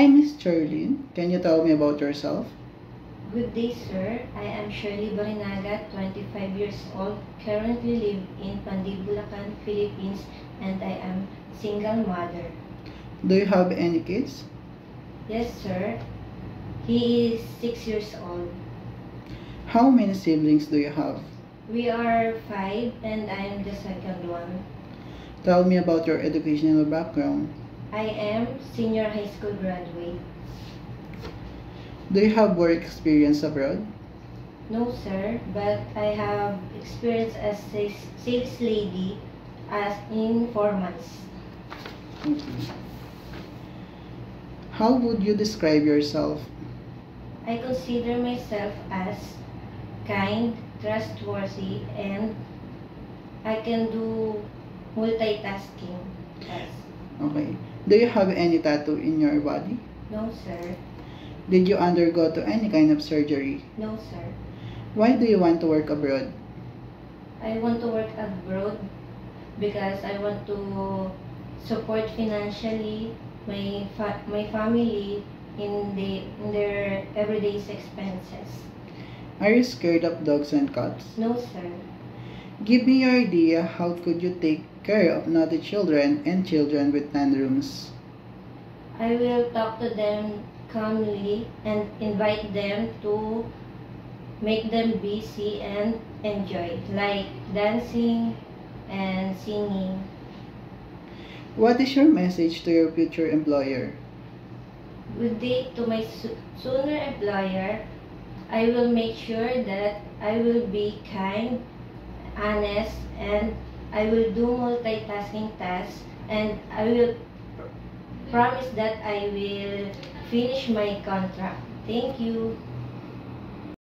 Hi, Miss Charlene. Can you tell me about yourself? Good day, sir. I am Shirley Barinaga, 25 years old, currently live in Pandig, Bulacan, Philippines, and I am single mother. Do you have any kids? Yes, sir. He is 6 years old. How many siblings do you have? We are 5 and I am the second one. Tell me about your educational background. I am senior high school graduate. Do you have work experience abroad? No, sir, but I have experience as a sales lady as in 4 months. Okay. How would you describe yourself? I consider myself as kind, trustworthy, and I can do multitasking. Yes. Okay. Do you have any tattoo in your body? No, sir. Did you undergo to any kind of surgery? No, sir. Why do you want to work abroad? I want to work abroad because I want to support financially my family in their everyday expenses. Are you scared of dogs and cats? No, sir. Give me your idea how could you take care of naughty children and children with tantrums. I will talk to them calmly and invite them to make them busy and enjoy, like dancing and singing. What is your message to your future employer? Good day to my sooner employer. I will make sure that I will be kind, honest, and I will do multitasking tasks, and I will promise that I will finish my contract. Thank you.